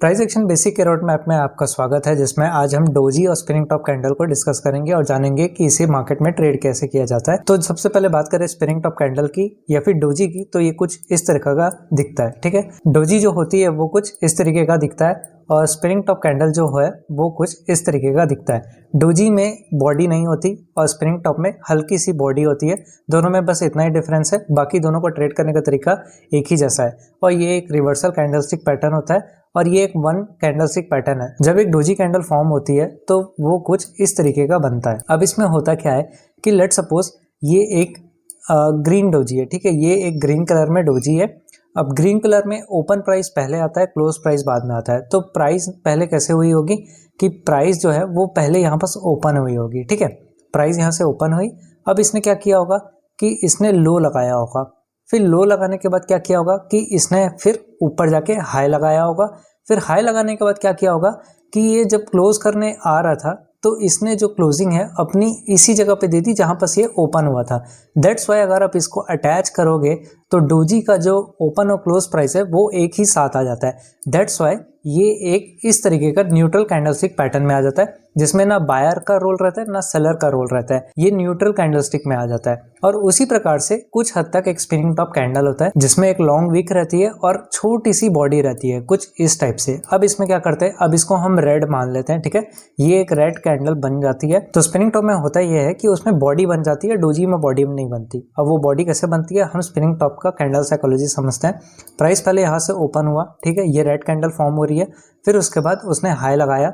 Price action basic के road map में आपका स्वागत है, जिसमें आज हम डोजी और स्पिनिंग टॉप कैंडल को डिस्कस करेंगे और जानेंगे कि इसे मार्केट में ट्रेड कैसे किया जाता है। तो सबसे पहले बात करें स्पिनिंग टॉप कैंडल की या फिर डोजी की, तो ये कुछ इस तरीके का दिखता है। ठीक है, डोजी जो होती है वो कुछ इस तरीके का दिखता है और स्पिनिंग टॉप कैंडल जो है वो कुछ इस तरीके का दिखता है। डोजी में बॉडी नहीं होती और स्पिनिंग टॉप में हल्की सी बॉडी होती है। दोनों में बस इतना ही डिफरेंस है, बाकी दोनों को ट्रेड करने का तरीका एक ही जैसा है और ये एक रिवर्सल कैंडलस्टिक पैटर्न होता है और ये एक वन कैंडलस्टिक पैटर्न है। जब एक डोजी कैंडल फॉर्म होती है तो वो कुछ इस तरीके का बनता है। अब इसमें होता क्या है कि लेट सपोज ये एक ग्रीन डोजी है। ठीक है, ये एक ग्रीन कलर में डोजी है। अब ग्रीन कलर में ओपन प्राइस पहले आता है, क्लोज प्राइस बाद में आता है। तो प्राइस पहले कैसे हुई होगी कि प्राइस जो है वो पहले यहाँ पर ओपन हुई होगी। ठीक है, प्राइस यहाँ से ओपन हुई। अब इसने क्या किया होगा कि इसने लो लगाया होगा, फिर लो लगाने के बाद क्या किया होगा कि इसने फिर ऊपर जाके हाई लगाया होगा। फिर हाई लगाने के बाद क्या किया होगा कि ये जब क्लोज करने आ रहा था तो इसने जो क्लोजिंग है अपनी इसी जगह पे दे दी जहां पर ये ओपन हुआ था। दैट्स वाई अगर आप इसको अटैच करोगे तो डोजी का जो ओपन और क्लोज प्राइस है वो एक ही साथ आ जाता है। दैट्स वाई ये एक इस तरीके का न्यूट्रल कैंडलस्टिक पैटर्न में आ जाता है, जिसमें ना बायर का रोल रहता है ना सेलर का रोल रहता है। ये न्यूट्रल कैंडलस्टिक में आ जाता है। और उसी प्रकार से कुछ हद तक एक स्पिनिंग टॉप कैंडल होता है, जिसमें एक लॉन्ग विक रहती है और छोटी सी बॉडी रहती है, कुछ इस टाइप से। अब इसमें क्या करते हैं, अब इसको हम रेड मान लेते हैं। ठीक है, ये एक रेड कैंडल बन जाती है। तो स्पिनिंग टॉप में होता यह है कि उसमें बॉडी बन जाती है, डोजी में बॉडी नहीं बनती। अब वो बॉडी कैसे बनती है, हम स्पिनिंग टॉप का कैंडल साइकोलॉजी समझते हैं। प्राइस पहले यहाँ से ओपन हुआ, ठीक है, ये रेड कैंडल फॉर्म हो रही है। फिर उसके बाद उसने हाई लगाया,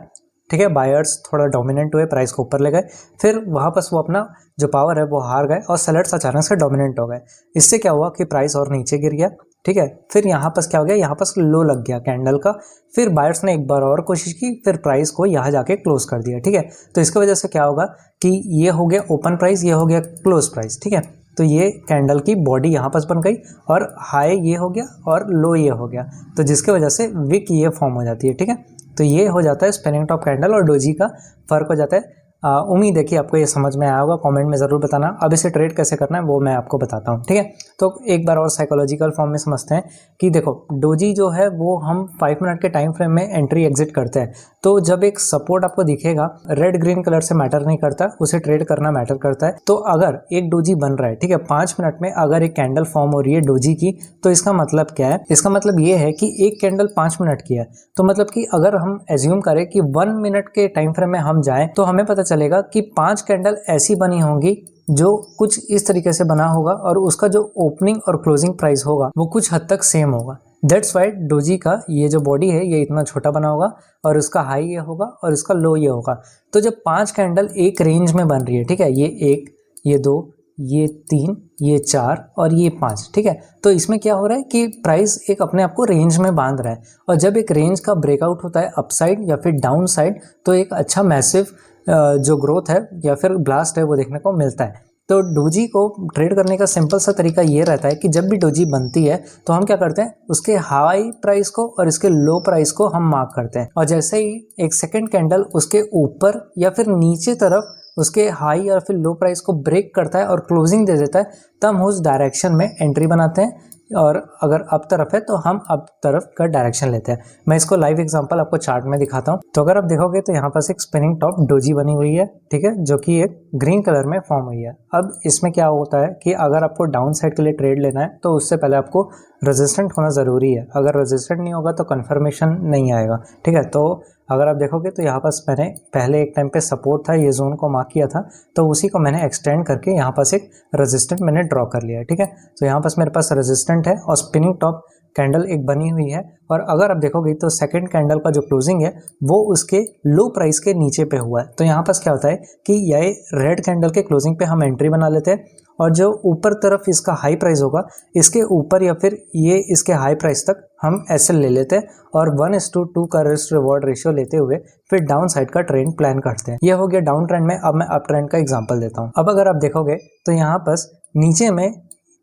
ठीक है, बायर्स थोड़ा डोमिनेंट हुए, प्राइस को ऊपर ले गए। फिर वहाँ पर वो अपना जो पावर है वो हार गए और सेलर्स अचानक से डोमिनेंट हो गए। इससे क्या हुआ कि प्राइस और नीचे गिर गया। ठीक है, फिर यहाँ पर क्या हो गया, यहाँ पर लो लग गया कैंडल का। फिर बायर्स ने एक बार और कोशिश की, फिर प्राइस को यहाँ जाके क्लोज कर दिया। ठीक है, तो इसकी वजह से क्या होगा कि ये हो गया ओपन प्राइस, ये हो गया क्लोज प्राइस। ठीक है, तो ये कैंडल की बॉडी यहाँ पर बन गई और हाई ये हो गया और लो ये हो गया, तो जिसकी वजह से विक ये फॉर्म हो जाती है। ठीक है, तो ये हो जाता है स्पिनिंग टॉप कैंडल और डोजी का फर्क हो जाता है। उम्मीद है कि आपको ये समझ में आया होगा, कमेंट में ज़रूर बताना। अब इसे ट्रेड कैसे करना है वो मैं आपको बताता हूँ। ठीक है, तो एक बार और साइकोलॉजिकल फॉर्म में समझते हैं कि देखो डोजी जो है वो हम 5 मिनट के टाइम फ्रेम में एंट्री एग्जिट करते हैं। तो जब एक सपोर्ट आपको दिखेगा, रेड ग्रीन कलर से मैटर नहीं करता, उसे ट्रेड करना मैटर करता है। तो अगर एक डोजी बन रहा है, ठीक है, 5 मिनट में अगर एक कैंडल फॉर्म हो रही है डोजी की, तो इसका मतलब क्या है, इसका मतलब ये है कि एक कैंडल 5 मिनट की है। तो मतलब कि अगर हम एज्यूम करें कि 1 मिनट के टाइम फ्रेम में हम जाएं तो हमें पता चलेगा कि 5 कैंडल ऐसी बनी होंगी जो कुछ इस तरीके से बना होगा और उसका जो ओपनिंग और क्लोजिंग प्राइस होगा वो कुछ हद तक सेम होगा। दैट्स वाई डोजी का ये जो बॉडी है ये इतना छोटा बना होगा और उसका हाई ये होगा और इसका लो ये होगा। तो जब 5 कैंडल एक रेंज में बन रही है, ठीक है, ये 1, ये 2, ये 3, ये 4 और ये 5, ठीक है, तो इसमें क्या हो रहा है कि प्राइस एक अपने आप को रेंज में बांध रहा है। और जब एक रेंज का ब्रेकआउट होता है अपसाइड या फिर डाउन साइड, तो एक अच्छा मैसिव जो ग्रोथ है या फिर ब्लास्ट है वो देखने को मिलता है। तो डोजी को ट्रेड करने का सिंपल सा तरीका ये रहता है कि जब भी डोजी बनती है तो हम क्या करते हैं, उसके हाई प्राइस को और इसके लो प्राइस को हम मार्क करते हैं। और जैसे ही एक सेकंड कैंडल उसके ऊपर या फिर नीचे तरफ उसके हाई और फिर लो प्राइस को ब्रेक करता है और क्लोजिंग दे देता है, तब हम उस डायरेक्शन में एंट्री बनाते हैं। और अगर अप तरफ है तो हम अप तरफ का डायरेक्शन लेते हैं। मैं इसको लाइव एग्जांपल आपको चार्ट में दिखाता हूं। तो अगर आप देखोगे तो यहाँ पास एक स्पिनिंग टॉप डोजी बनी हुई है, ठीक है, जो कि एक ग्रीन कलर में फॉर्म हुई है। अब इसमें क्या होता है कि अगर आपको डाउन साइड के लिए ट्रेड लेना है तो उससे पहले आपको रेजिस्टेंट होना ज़रूरी है। अगर रेजिस्टेंट नहीं होगा तो कन्फर्मेशन नहीं आएगा। ठीक है, तो अगर आप देखोगे तो यहाँ पास मैंने पहले एक टाइम पे सपोर्ट था, ये जोन को मार्क किया था, तो उसी को मैंने एक्सटेंड करके यहाँ पास एक रेजिस्टेंट मैंने ड्रॉ कर लिया है। ठीक है, तो यहाँ पास मेरे पास रेजिस्टेंट है और स्पिनिंग टॉप कैंडल एक बनी हुई है। और अगर आप देखोगे तो सेकंड कैंडल का जो क्लोजिंग है वो उसके लो प्राइस के नीचे पे हुआ है। तो यहाँ पास क्या होता है कि ये रेड कैंडल के क्लोजिंग पे हम एंट्री बना लेते हैं और जो ऊपर तरफ इसका हाई प्राइस होगा इसके ऊपर या फिर ये इसके हाई प्राइस तक हम एसएल ले लेते हैं और 1:2 का रिस्क रिवॉर्ड रेशियो लेते हुए फिर डाउन साइड का ट्रेंड प्लान करते हैं। ये हो गया डाउन ट्रेंड में। अब मैं अप ट्रेंड का एग्जांपल देता हूँ। अब अगर आप देखोगे तो यहाँ पास नीचे में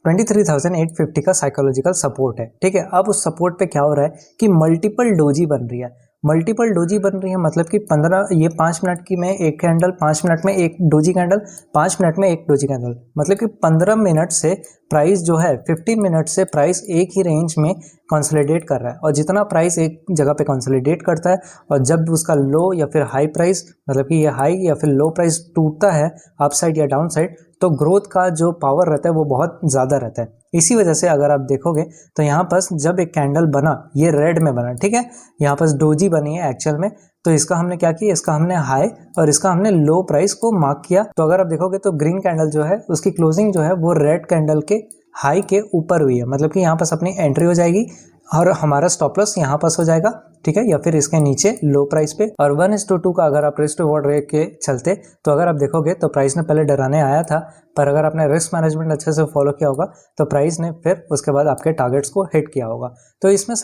23,850 का साइकोलॉजिकल सपोर्ट है। ठीक है, अब उस सपोर्ट पे क्या हो रहा है कि मल्टीपल डोजी बन रही है। मल्टीपल डोजी बन रही है, मतलब कि 15 ये 5 मिनट की में एक कैंडल, 5 मिनट में एक डोजी कैंडल, 5 मिनट में एक डोजी कैंडल, मतलब कि 15 मिनट से प्राइस जो है 15 मिनट से प्राइस एक ही रेंज में कंसोलिडेट कर रहा है। और जितना प्राइस एक जगह पे कंसोलिडेट करता है और जब उसका लो या फिर हाई प्राइस, मतलब कि ये हाई या फिर लो प्राइस टूटता है अप साइड या डाउन साइड, तो ग्रोथ का जो पावर रहता है वो बहुत ज़्यादा रहता है। इसी वजह से अगर आप देखोगे तो यहाँ पर जब एक कैंडल बना, ये रेड में बना, ठीक है, यहाँ पर डोजी बनी है एक्चुअल में, तो इसका हमने क्या किया, इसका हमने हाई और इसका हमने लो प्राइस को मार्क किया। तो अगर आप देखोगे तो ग्रीन कैंडल जो है उसकी क्लोजिंग जो है वो रेड कैंडल के हाई के ऊपर हुई है, मतलब कि यहाँ पास अपनी एंट्री हो जाएगी और हमारा स्टॉप लॉस यहाँ पास हो जाएगा, ठीक है, या फिर इसके नीचे लो प्राइस पे। और 1:2 का अगर आप रिस्क रिवॉर्ड रेट के चलते तो अगर आप देखोगे तो प्राइस ने पहले डराने आया था, पर अगर आपने रिस्क मैनेजमेंट अच्छे से फॉलो किया होगा तो प्राइस ने फिर उसके बाद आपके टारगेट्स को हिट किया होगा। तो इसमें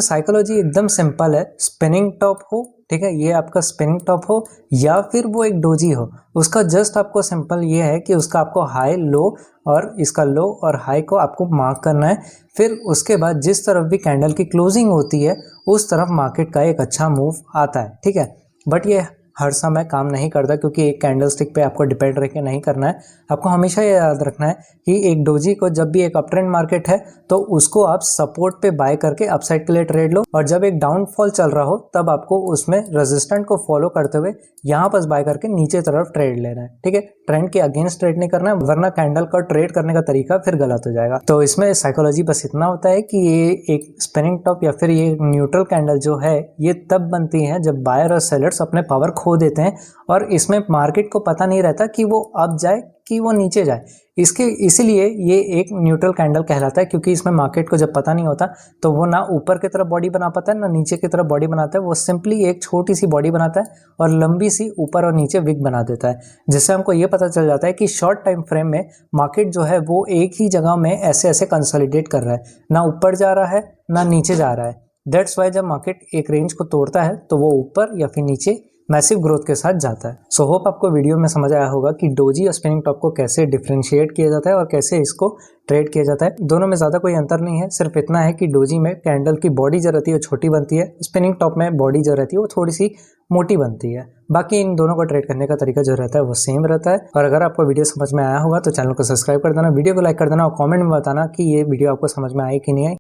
साइकोलॉजी एकदम सिंपल है। स्पिनिंग टॉप हो, ठीक है, ये आपका स्पिनिंग टॉप हो या फिर वो एक डोजी हो, उसका जस्ट आपको सिंपल ये है कि उसका आपको हाई लो और इसका लो और हाई को आपको मार्क करना है। फिर उसके बाद जिस तरफ भी कैंडल की क्लोजिंग होती है उस तरफ मार्केट का एक अच्छा मूव आता है, ठीक है। बट ये हर समय काम नहीं करता, क्योंकि एक कैंडल स्टिक पे आपको डिपेंड रह के नहीं करना है। आपको हमेशा ये याद रखना है कि एक डोजी को जब भी एक अप ट्रेंड मार्केट है तो उसको आप सपोर्ट पे बाय करके अपसाइड के लिए ट्रेड लो, और जब एक डाउनफॉल चल रहा हो तब आपको उसमें रेजिस्टेंट को फॉलो करते हुए यहाँ पर बाय करके नीचे तरफ ट्रेड लेना है, ठीक है। ट्रेंड के अगेंस्ट ट्रेड नहीं करना है, वरना कैंडल का ट्रेड करने का तरीका फिर गलत हो जाएगा। तो इसमें साइकोलॉजी बस इतना होता है कि ये एक स्पिनिंग टॉप या फिर ये न्यूट्रल कैंडल जो है ये तब बनती है जब बायर और सेलर्स अपने पावर खो देते हैं और इसमें मार्केट को पता नहीं रहता कि वो अप जाए कि वो नीचे जाए। इसीलिए ये एक न्यूट्रल कैंडल कहलाता है, क्योंकि इसमें मार्केट को जब पता नहीं होता तो वो ना ऊपर की तरफ बॉडी बना पाता है ना नीचे की तरफ बॉडी बनाता है। वो सिंपली एक छोटी सी बॉडी बनाता है और लंबी सी ऊपर और नीचे विक बना देता है, जिससे हमको ये पता चल जाता है कि शॉर्ट टाइम फ्रेम में मार्केट जो है वो एक ही जगह में ऐसे ऐसे कंसोलिडेट कर रहा है, ना ऊपर जा रहा है ना नीचे जा रहा है। दैट्स वाई जब मार्केट एक रेंज को तोड़ता है तो वो ऊपर या फिर नीचे मैसिव ग्रोथ के साथ जाता है। सो होप आपको वीडियो में समझ आया होगा कि डोजी और स्पिनिंग टॉप को कैसे डिफरेंशिएट किया जाता है और कैसे इसको ट्रेड किया जाता है। दोनों में ज़्यादा कोई अंतर नहीं है, सिर्फ इतना है कि डोजी में कैंडल की बॉडी जो रहती है वो छोटी बनती है, स्पिनिंग टॉप में बॉडी जो रहती है वो थोड़ी सी मोटी बनती है। बाकी इन दोनों को ट्रेड करने का तरीका जो रहता है वो सेम रहता है। और अगर आपको वीडियो समझ में आया होगा तो चैनल को सब्सक्राइब कर देना, वीडियो को लाइक कर देना और कमेंट में बताना कि ये वीडियो आपको समझ में आई कि नहीं आई।